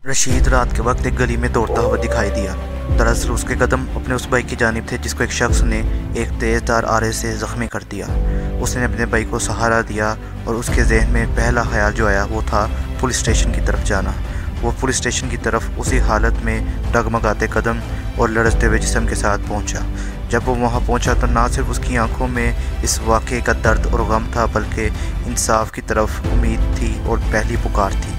रशीद रात के वक्त एक गली में दौड़ता हुआ दिखाई दिया। दरअसल उसके कदम अपने उस भाई की जानिब थे जिसको एक शख्स ने एक तेज़धार आरे से ज़ख्मी कर दिया। उसने अपने भाई को सहारा दिया और उसके जहन में पहला ख्याल जो आया वो था पुलिस स्टेशन की तरफ जाना। वो पुलिस स्टेशन की तरफ उसी हालत में डगमगाते कदम और लड़ते हुए जिस्म के साथ पहुंचा। जब वो वहां पहुंचा तो ना सिर्फ उसकी आंखों में इस वाक़े का दर्द और गम था बल्कि इंसाफ की तरफ उम्मीद थी और पहली पुकार थी।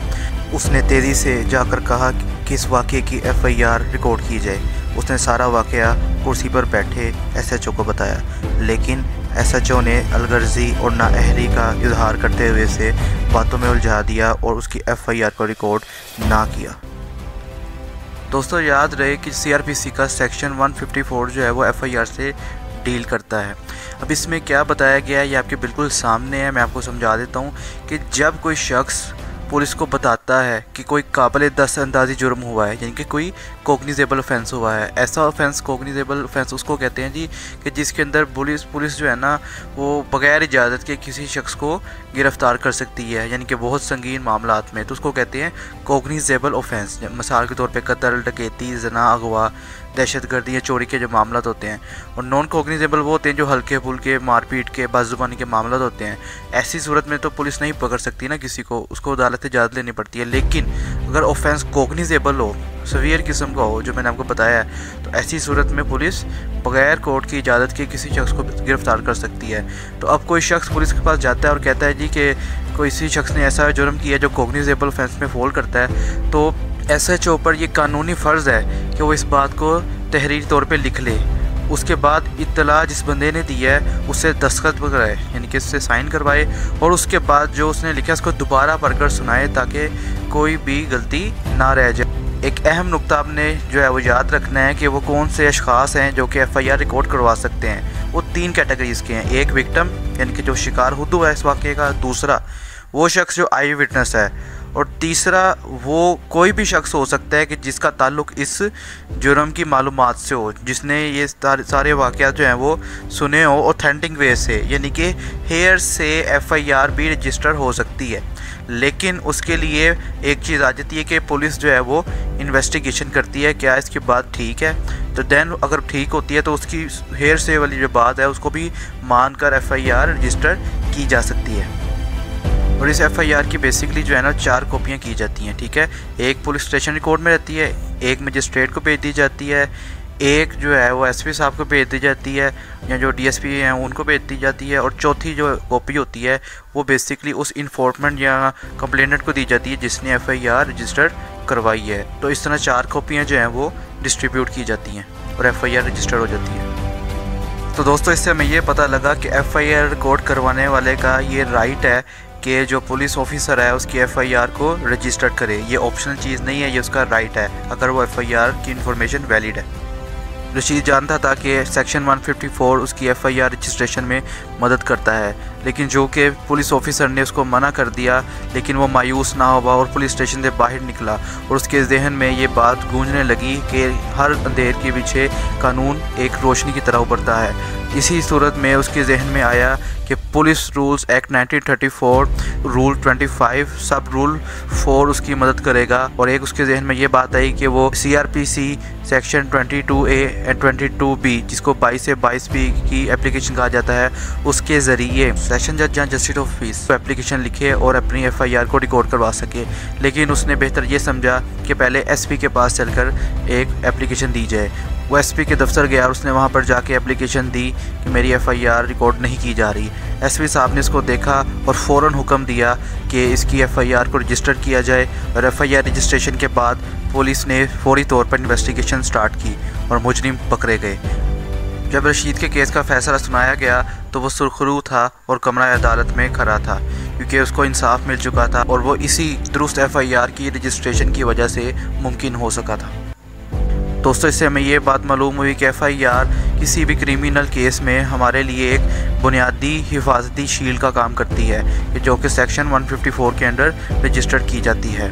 उसने तेज़ी से जाकर कहा कि इस वाक़े की FIR रिकॉर्ड की जाए। उसने सारा वाक़या कुर्सी पर बैठे SHO को बताया, लेकिन SHO ने अलगर्जी और नाअहली का इजहार करते हुए से बातों में उलझा दिया और उसकी FIR को रिकॉर्ड ना किया। दोस्तों याद रहे कि CRPC का सेक्शन 154 जो है वो FIR से डील करता है। अब इसमें क्या बताया गया है ये आपके बिल्कुल सामने है। मैं आपको समझा देता हूँ कि जब कोई शख्स पुलिस को बताता है कि कोई काबिल दस्तअंदाज़ी जुर्म हुआ है, यानी कि कोई कोग्निजेबल ऑफेंस हुआ है। ऐसा ऑफेंस कोग्निजेबल ऑफेंस उसको कहते हैं जी कि जिसके अंदर पुलिस जो है ना वो बग़ैर इजाज़त के किसी शख्स को गिरफ़्तार कर सकती है, यानी कि बहुत संगीन मामलात में, तो उसको कहते हैं कोग्निजेबल ऑफेंस। मिसाल के तौर पे कत्ल, डकैती, जना, अगवा, दहशतगर्दी या चोरी के जो मामला होते हैं। और नॉन कोग्निजेबल वो होते हैं जो हल्के फुल्के मारपीट के, बाज़ुबानी के मामला होते हैं। ऐसी सूरत में तो पुलिस नहीं पकड़ सकती ना किसी को, उसको अदालत से इजाज़त लेनी पड़ती है। लेकिन अगर ऑफेंस कोग्निजेबल हो, सवियर किस्म का हो, जो मैंने आपको बताया है, तो ऐसी सूरत में पुलिस बग़ैर कोर्ट की इजाज़त के किसी शख्स को गिरफ़्तार कर सकती है। तो अब कोई शख्स पुलिस के पास जाता है और कहता है जी कि कोई इसी शख्स ने ऐसा जुर्म किया जो कोग्निजेबल ऑफेंस में फॉल करता है, तो SHO पर यह कानूनी फ़र्ज़ है कि वो इस बात को तहरीरी तौर पे लिख ले। उसके बाद इत्तला जिस बंदे ने दी है उससे दस्तखत कराए, यानी कि उससे साइन करवाए, और उसके बाद जो उसने लिखा उसको दोबारा पढ़कर सुनाए ताकि कोई भी गलती ना रह जाए। एक अहम नुक्ता आपने जो है वो याद रखना है कि वो कौन से अशख़ास हैं जो कि FIR रिकॉर्ड करवा सकते हैं। वो 3 कैटेगरीज़ के हैं। एक विक्टिम, यानी कि जो शिकार खुद हुआ है इस वाक़े का, दूसरा वो शख्स जो आई विटनेस है, और तीसरा वो कोई भी शख्स हो सकता है कि जिसका ताल्लुक़ इस जुर्म की मालूमात से हो, जिसने ये सारे वाक़यात जो हैं वो सुने हो ऑथेंटिक वे से, यानी कि हेयर से FIR भी रजिस्टर हो सकती है। लेकिन उसके लिए एक चीज़ आ जाती है कि पुलिस जो है वो इन्वेस्टिगेशन करती है, क्या इसकी बात ठीक है, तो देन अगर ठीक होती है तो उसकी हेयर से वाली जो बात है उसको भी मानकर FIR रजिस्टर की जा सकती है। और इस FIR की बेसिकली जो है ना 4 कॉपियाँ की जाती हैं, ठीक है। एक पुलिस स्टेशन रिकॉर्ड में रहती है, एक मजिस्ट्रेट को भेज दी जाती है, एक जो है वो SP साहब को भेज दी जाती है या जो DSP हैं उनको भेज दी जाती है, और चौथी जो कॉपी होती है वो बेसिकली उस इन्फॉर्मेंट या कंप्लेनेंट को दी जाती है जिसने FIR रजिस्टर करवाई है। तो इस तरह 4 कॉपियाँ जो हैं वो डिस्ट्रीब्यूट की जाती हैं और FIR रजिस्टर हो जाती है। तो दोस्तों इससे हमें ये पता लगा कि FIR रिकॉर्ड करवाने वाले का ये राइट है कि जो पुलिस ऑफिसर है उसकी FIR को रजिस्टर करे। ये ऑप्शनल चीज़ नहीं है, ये उसका राइट है अगर वो FIR की इन्फॉर्मेशन वैलिड है। रशीद जानता था कि सेक्शन 154 उसकी FIR रजिस्ट्रेशन में मदद करता है, लेकिन जो कि पुलिस ऑफिसर ने उसको मना कर दिया। लेकिन वो मायूस ना हुआ और पुलिस स्टेशन से बाहर निकला, और उसके जहन में ये बात गूंजने लगी कि हर अंधेर के पीछे कानून एक रोशनी की तरह उभरता है। इसी सूरत में उसके जहन में आया कि पुलिस रूल्स एक्ट 1934 रूल 25 सब रूल 4 उसकी मदद करेगा। और एक उसके जहन में ये बात आई कि वो CRPC section 22A and 22B, जिसको 22 से 22B की एप्लीकेशन कहा जाता है, उसके ज़रिए सेशन जज या जस्टिस ऑफिस एप्लीकेशन लिखे और अपनी FIR को रिकॉर्ड करवा सके। लेकिन उसने बेहतर ये समझा कि पहले SP के पास चलकर एक एप्लीकेशन दी जाए। वो SP के दफ्तर गया और उसने वहाँ पर जाके एप्लीकेशन दी कि मेरी FIR रिकॉर्ड नहीं की जा रही। SP साहब ने इसको देखा और फ़ौरन हुक्म दिया कि इसकी FIR को रजिस्टर किया जाए, और FIR रजिस्ट्रेशन के बाद पुलिस ने फौरी तौर पर इन्वेस्टिगेशन स्टार्ट की और मुजरिम पकड़े गए। जब रशीद के केस का फ़ैसला सुनाया गया तो वो सुरखरू था और कमरा अदालत में खड़ा था, क्योंकि उसको इंसाफ मिल चुका था और वो इसी दुरुस्त FIR की रजिस्ट्रेशन की वजह से मुमकिन हो सका था। दोस्तों इससे हमें ये बात मालूम हुई कि FIR किसी भी क्रिमिनल केस में हमारे लिए एक बुनियादी हिफाजती शील्ड का काम करती है, जो कि सेक्शन 154 के अंडर रजिस्टर की जाती है।